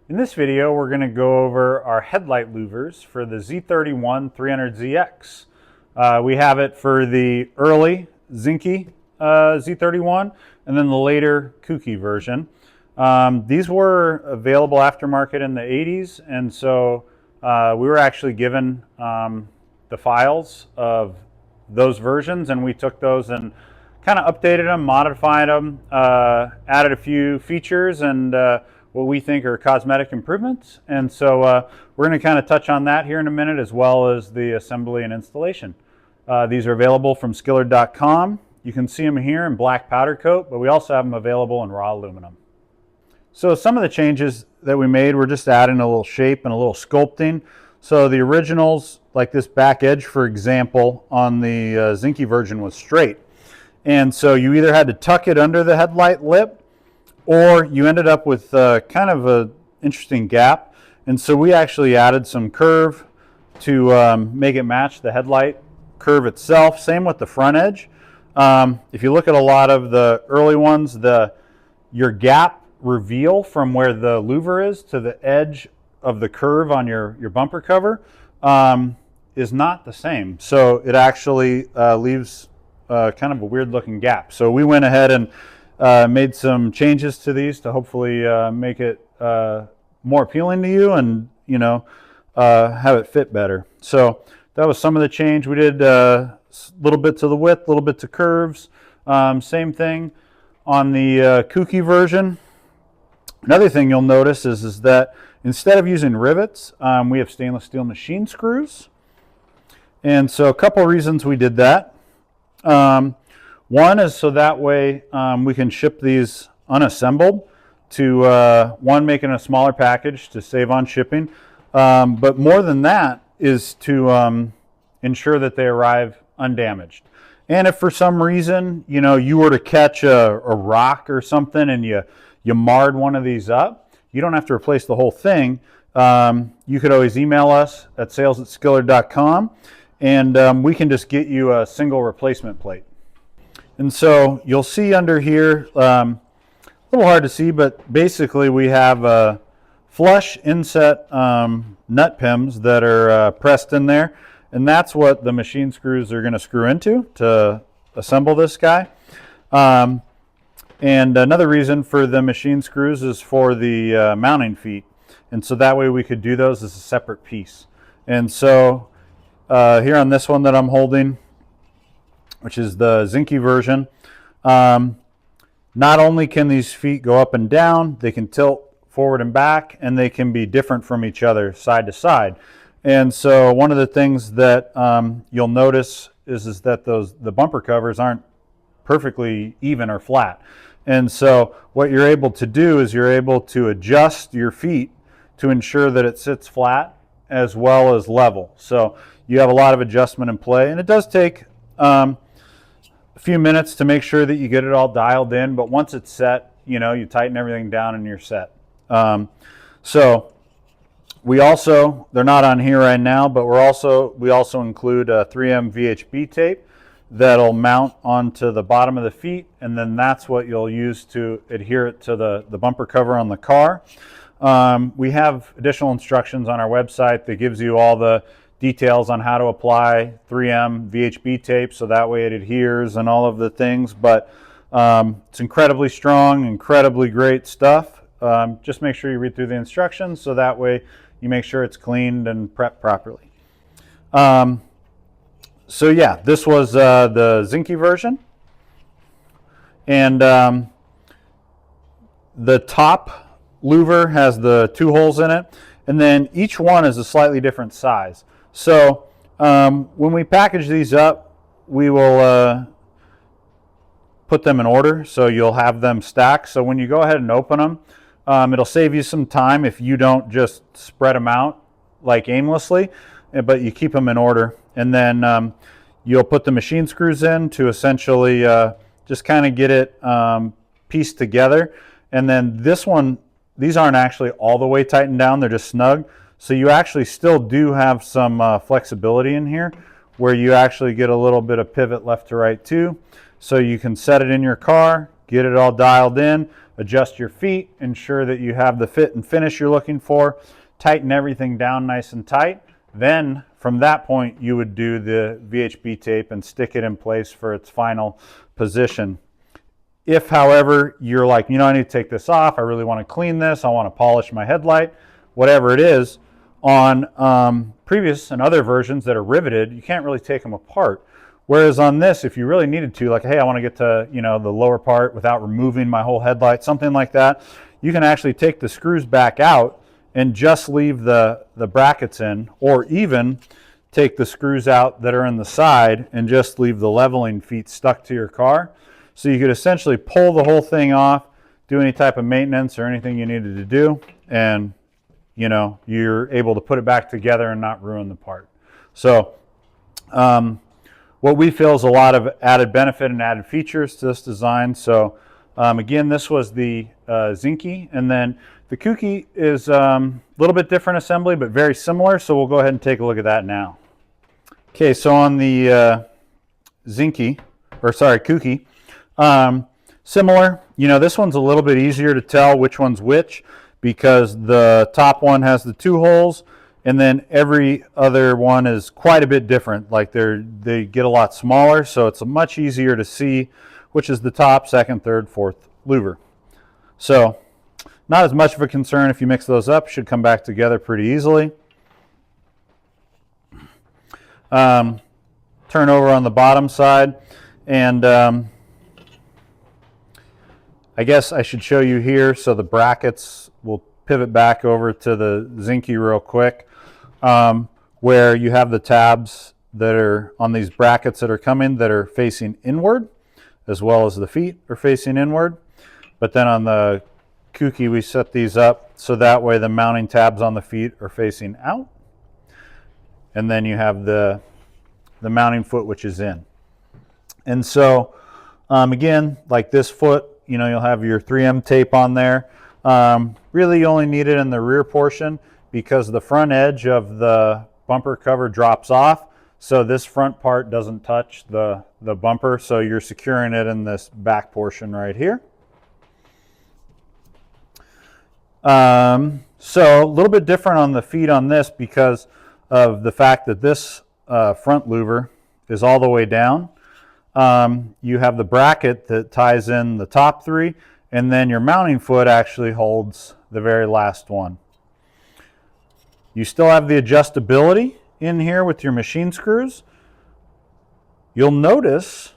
In this video, we're going to go over our headlight louvers for the Z31 300ZX. We have it for the early zinky Z31 and then the later kooky version. These were available aftermarket in the 80s, and so we were actually given the files of those versions, and we took those and kind of updated them, modified them, added a few features and what we think are cosmetic improvements. And so we're going to kind of touch on that here in a minute, as well as the assembly and installation. These are available from Skillard.com. You can see them here in black powder coat, but we also have them available in raw aluminum. So some of the changes that we made, we're just adding a little shape and a little sculpting. So the originals, like this back edge, for example, on the zinky version was straight. And so you either had to tuck it under the headlight lip, or you ended up with kind of an interesting gap. And so we actually added some curve to make it match the headlight curve itself. Same with the front edge. If you look at a lot of the early ones, your gap reveal from where the louver is to the edge of the curve on your bumper cover is not the same. So it actually leaves kind of a weird looking gap. So we went ahead and made some changes to these to hopefully make it more appealing to you and, you know, have it fit better. So that was some of the change. We did little bits of the width, little bits of curves. Same thing on the kooky version. Another thing you'll notice is that instead of using rivets, we have stainless steel machine screws. And so a couple of reasons we did that. One is so that way we can ship these unassembled to one, making a smaller package to save on shipping, but more than that is to ensure that they arrive undamaged. And if for some reason, you know, you were to catch a rock or something and you marred one of these up, you don't have to replace the whole thing. You could always email us at sales@skillard.com, and we can just get you a single replacement plate. And so you'll see under here, a little hard to see, but basically we have flush inset nut pims that are pressed in there, and that's what the machine screws are going to screw into to assemble this guy. And another reason for the machine screws is for the mounting feet, and so that way we could do those as a separate piece. And so here on this one that I'm holding, which is the zinky version, not only can these feet go up and down, they can tilt forward and back, and they can be different from each other side to side. And so one of the things that you'll notice is that the bumper covers aren't perfectly even or flat. And so what you're able to do is you're able to adjust your feet to ensure that it sits flat as well as level. So you have a lot of adjustment in play, and it does take a few minutes to make sure that you get it all dialed in, but once it's set, you know, you tighten everything down and you're set. So we also, they're not on here right now, but we also include a 3M VHB tape that'll mount onto the bottom of the feet, and then that's what you'll use to adhere it to the bumper cover on the car. We have additional instructions on our website that gives you all the details on how to apply 3M VHB tape so that way it adheres and all of the things, but it's incredibly strong, incredibly great stuff. Just make sure you read through the instructions so that way you make sure it's cleaned and prepped properly. So yeah, this was the zinky version, and the top louver has the 2 holes in it, and then each one is a slightly different size. So when we package these up, we will put them in order, so you'll have them stacked. So when you go ahead and open them, it'll save you some time if you don't just spread them out like aimlessly, but you keep them in order. And then you'll put the machine screws in to essentially just kind of get it pieced together. And then these aren't actually all the way tightened down, they're just snug. So you actually still do have some flexibility in here where you actually get a little bit of pivot left to right too. So you can set it in your car, get it all dialed in, adjust your feet, ensure that you have the fit and finish you're looking for, tighten everything down nice and tight. Then from that point, you would do the VHB tape and stick it in place for its final position. If, however, you're like, I need to take this off, I really want to clean this, I want to polish my headlight, whatever it is, on previous and other versions that are riveted, you can't really take them apart. Whereas on this, if you really needed to, like, hey, I want to get to, the lower part without removing my whole headlight, something like that, you can actually take the screws back out and just leave the brackets in, or even take the screws out that are in the side and just leave the leveling feet stuck to your car. So you could essentially pull the whole thing off, do any type of maintenance or anything you needed to do, and you're able to put it back together and not ruin the part. So what we feel is a lot of added benefit and added features to this design. So again, this was the Zinky, and then the Kuki is a little bit different assembly, but very similar. So we'll go ahead and take a look at that now. Okay, so on the Kuki, similar. This one's a little bit easier to tell which one's which, because the top one has the 2 holes, and then every other one is quite a bit different. Like they get a lot smaller, so it's much easier to see which is the top, second, third, fourth louver. So not as much of a concern if you mix those up. Should come back together pretty easily. Turn over on the bottom side, and I guess I should show you here. So the brackets, will pivot back over to the Zinky real quick, where you have the tabs that are on these brackets that are coming that are facing inward, as well as the feet are facing inward. But then on the Kuki, we set these up so that way the mounting tabs on the feet are facing out. And then you have the mounting foot, which is in. And so, again, like this foot, you'll have your 3M tape on there. Really, you only need it in the rear portion because the front edge of the bumper cover drops off. So this front part doesn't touch the bumper. So you're securing it in this back portion right here. So a little bit different on the feet on this because of the fact that this front louver is all the way down. You have the bracket that ties in the top 3, and then your mounting foot actually holds the very last one. You still have the adjustability in here with your machine screws. You'll notice,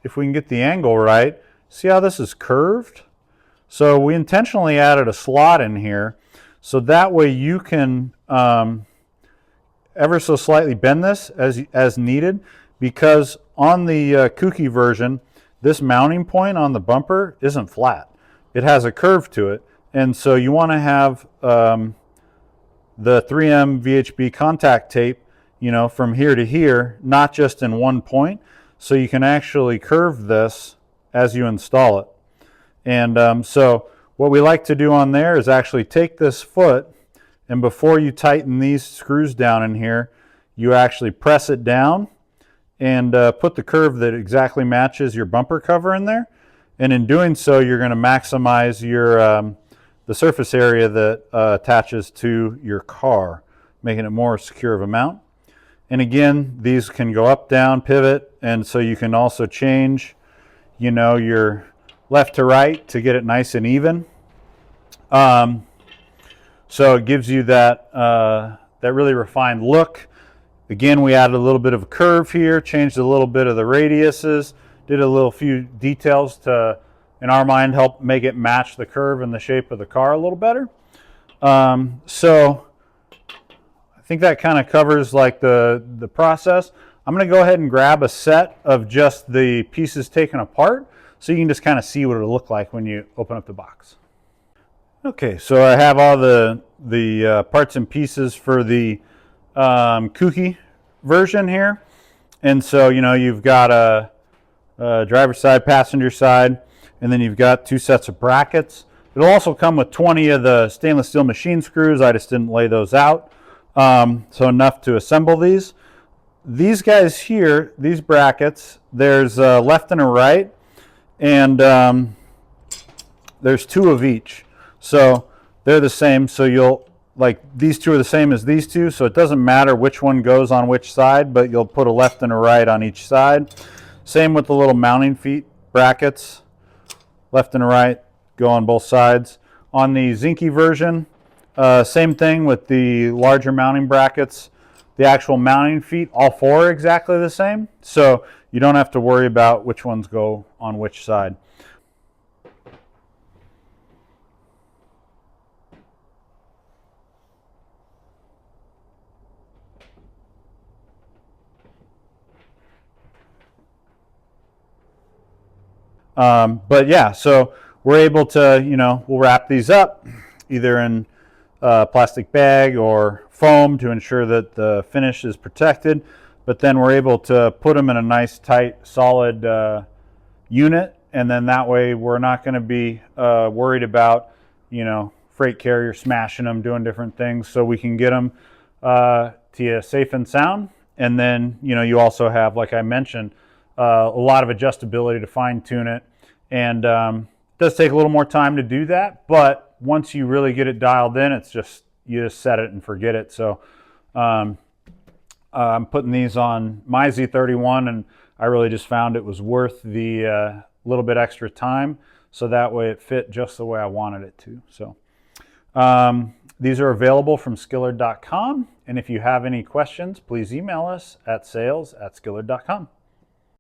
if we can get the angle right, see how this is curved? So we intentionally added a slot in here so that way you can ever so slightly bend this as needed, because on the Kuki version, this mounting point on the bumper isn't flat. It has a curve to it, and so you want to have the 3M VHB contact tape, from here to here, not just in one point, so you can actually curve this as you install it. And so what we like to do on there is actually take this foot, and before you tighten these screws down in here, you actually press it down and put the curve that exactly matches your bumper cover in there. And in doing so, you're going to maximize your the surface area that attaches to your car, making it more secure of a mount. And again, these can go up, down, pivot, and so you can also change, your left to right to get it nice and even. So it gives you that that really refined look. Again, we added a little bit of a curve here, changed a little bit of the radiuses, did a little few details to, in our mind, help make it match the curve and the shape of the car a little better. So I think that kind of covers like the process. I'm going to go ahead and grab a set of just the pieces taken apart so you can just kind of see what it'll look like when you open up the box. Okay, so I have all the parts and pieces for the Kuki version here. And so, you've got a driver's side, passenger side, and then you've got 2 sets of brackets. It'll also come with 20 of the stainless steel machine screws. I just didn't lay those out. So enough to assemble these. These guys here, these brackets, there's a left and a right. And there's 2 of each. So they're the same. So you'll, like, these 2 are the same as these 2. So it doesn't matter which one goes on which side, but you'll put a left and a right on each side. Same with the little mounting feet brackets. Left and a right go on both sides. On the Zinke version, same thing with the larger mounting brackets. The actual mounting feet, all 4 are exactly the same. So you don't have to worry about which ones go on which side. But yeah, so we're able to, we'll wrap these up either in a plastic bag or foam to ensure that the finish is protected. But then we're able to put them in a nice, tight, solid unit. And then that way we're not going to be worried about, freight carrier smashing them, doing different things. So we can get them to you safe and sound. And then, you also have, like I mentioned, a lot of adjustability to fine tune it. And it does take a little more time to do that, but once you really get it dialed in, it's just, you just set it and forget it. So I'm putting these on my Z31, and I really just found it was worth the little bit extra time, so that way it fit just the way I wanted it to. So these are available from Skillard.com, and if you have any questions, please email us at sales@skillard.com.